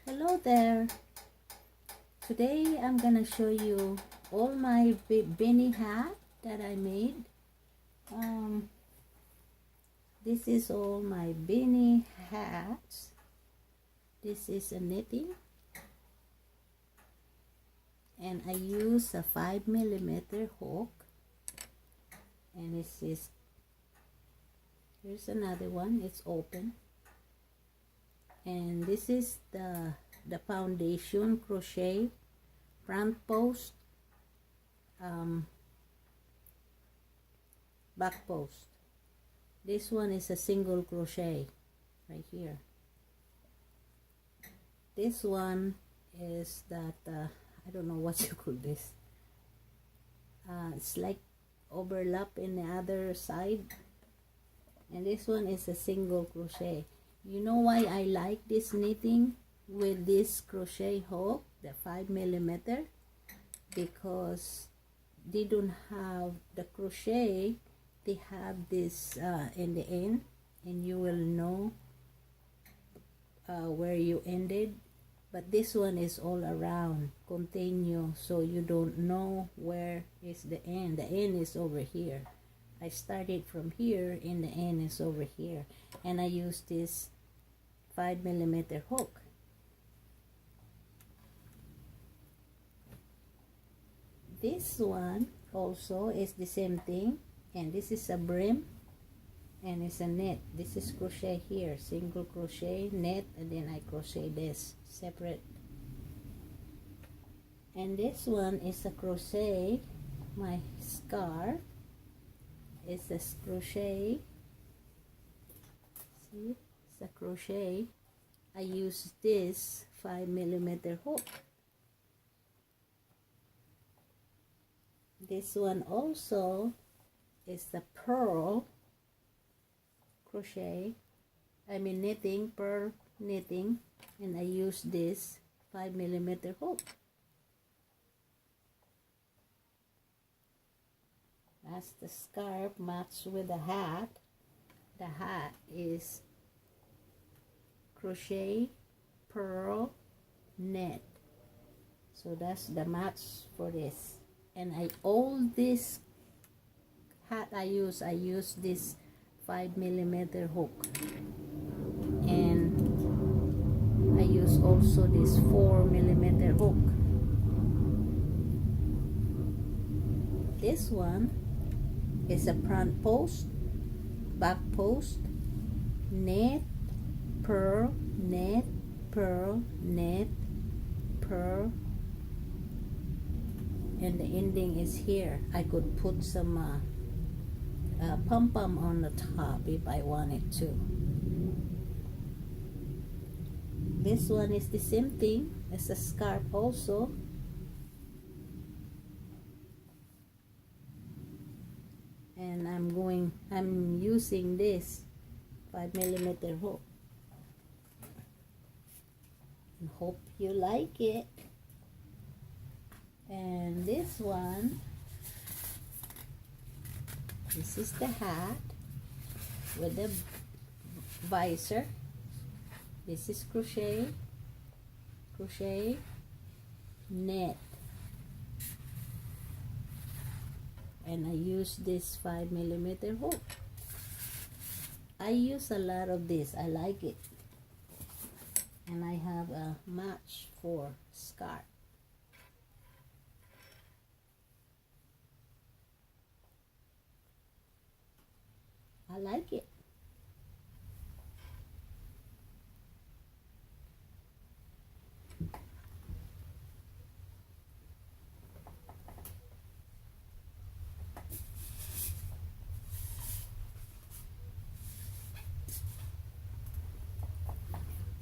Hello there. Today I'm gonna show you all my beanie hat that I made. This is all my beanie hats. This is a knitting, and I use a 5mm hook. And here's another one. It's open. And this is the foundation crochet front post, back post. This one is a single crochet right here. This one is that I don't know what you call this. It's like overlap in the other side, and this one is a single crochet. You know why I like this knitting with this crochet hook, the 5mm? Because they don't have the crochet, they have this in the end, and you will know where you ended. But this one is all around, continue, so you don't know where is the end. The end is over here. I started from here, and the end is over here, and I use this 5mm hook. This one also is the same thing, and this is a brim, and it's a knit. This is crochet here, single crochet, knit, and then I crochet this separate. And this one is a crochet. My scarf is a crochet. See, it's a crochet. I use this 5mm hook. This one also is the pearl crochet. Knitting, pearl knitting, and I use this 5mm hook. That's the scarf matched with the hat. The hat is crochet, pearl, knit. So that's the match for this. And all this hat I use this 5mm hook, and I use also this 4mm hook. This one is a front post, back post, knit, pearl, knit, pearl, knit, pearl, and the ending is here. I could put some pom-pom on the top if I wanted to. This one is the same thing as a scarf also. And I'm using this 5mm hook. And hope you like it. And this one, this is the hat with the visor. This is crochet, crochet, knit, and I use this 5mm hook. I use a lot of this. I like it, and I have a match for scarf. I like it.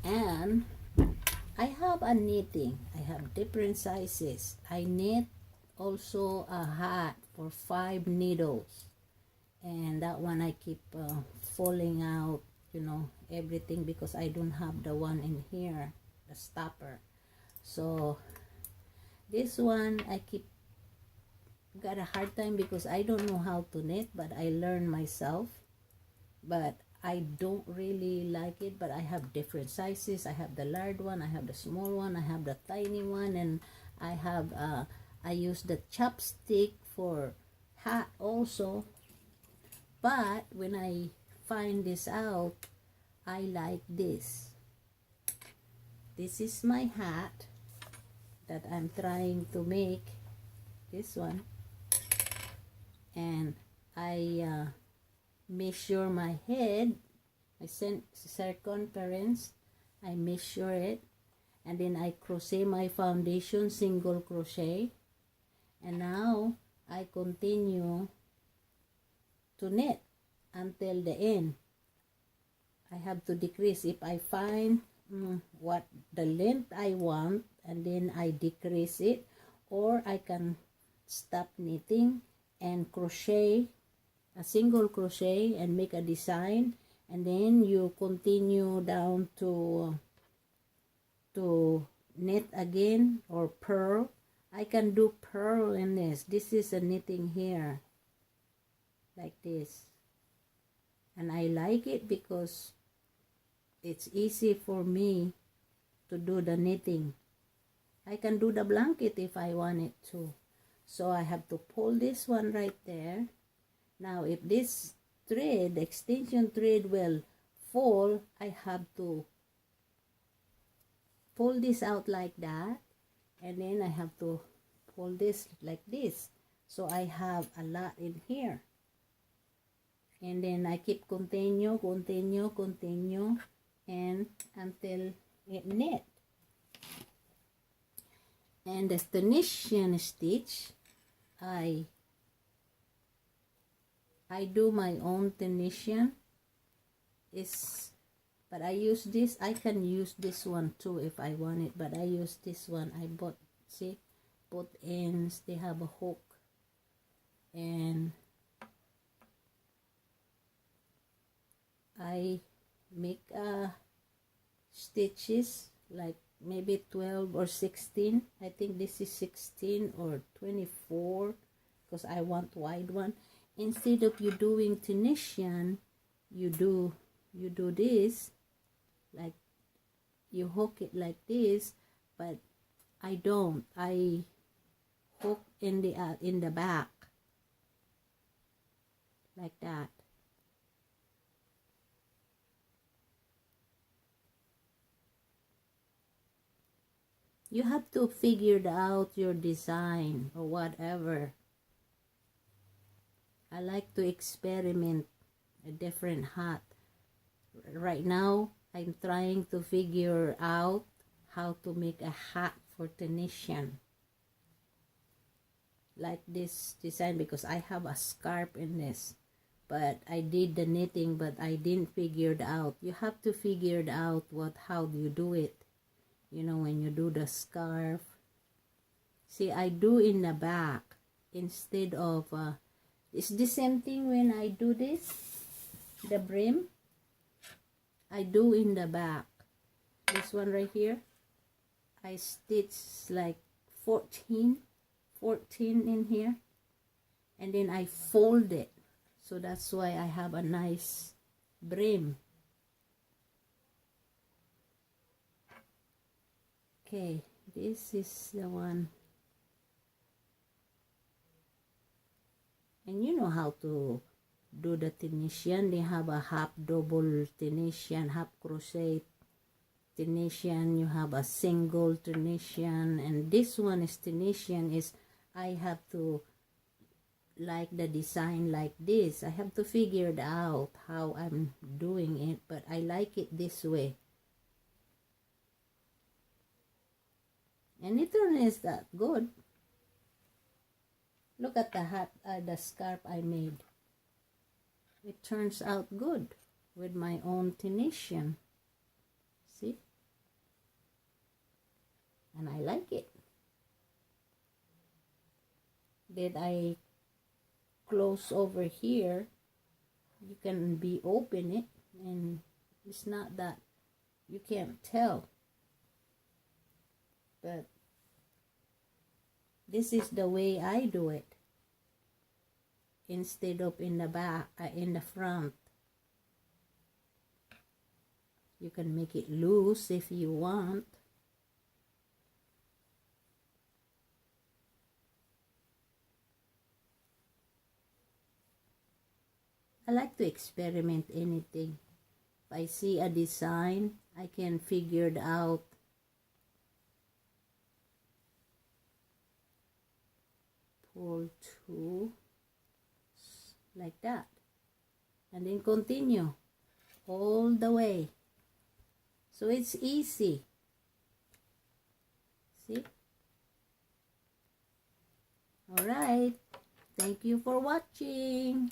And I have a knitting. I have different sizes. I knit also a hat for 5 needles. And that one I keep falling out, everything, because I don't have the one in here, the stopper. So this one I got a hard time because I don't know how to knit, but I learned myself. But I don't really like it, but I have different sizes. I have the large one, I have the small one, I have the tiny one, and I have I use the chopstick for hat also. But when I find this out, I like this. This is my hat that I'm trying to make, this one, and I measure my head, my circumference, I measure it, and then I crochet my foundation, single crochet, and now I continue to knit until the end. I have to decrease if I find what the length I want, and then I decrease it, or I can stop knitting and crochet a single crochet and make a design, and then you continue down to knit again, or purl. I can do purl in this. This is a knitting here like this, and I like it because it's easy for me to do the knitting. I can do the blanket if I want it to. So I have to pull this one right there. Now if this thread, the extension thread, will fall, I have to pull this out like that, and then I have to pull this like this. So I have a lot in here, and then I keep continue, and until it knit. And the tunisain stitch, I do my own tunisain. But I use this. I can use this one too if I want it, but I use this one. I bought, see, both ends, they have a hook, and I make stitches like maybe 12 or 16. I think this is 16 or 24 because I want wide one. Instead of you doing tunisain, you do this, like you hook it like this, but I don't. I hook in the back like that. You have to figure out your design or whatever. I like to experiment a different hat. Right now, I'm trying to figure out how to make a hat for tunisain. Like this design, because I have a scarf in this. But I did the knitting, but I didn't figure it out. You have to figure it out how do you do it. You know, when you do the scarf. See, I do in the back instead of, it's the same thing when I do this, the brim. I do in the back. This one right here, I stitch like 14 in here, and then I fold it. So that's why I have a nice brim. Okay, this is the one. And you know how to do the tunisain. They have a half double tunisain, half crochet tunisain. You have a single tunisain, and this one is tunisain. Is I have to like the design like this. I have to figure it out how I'm doing it, but I like it this way. And it is that good. Look at the hat, the scarf I made. It turns out good with my own tunisain. See? And I like it. Then I close over here. You can open it, and it's not that you can't tell. But this is the way I do it. Instead of in the back, in the front. You can make it loose if you want. I like to experiment anything. If I see a design, I can figure it out. Pull two, like that. And then continue all the way. So it's easy. See? Alright. Thank you for watching.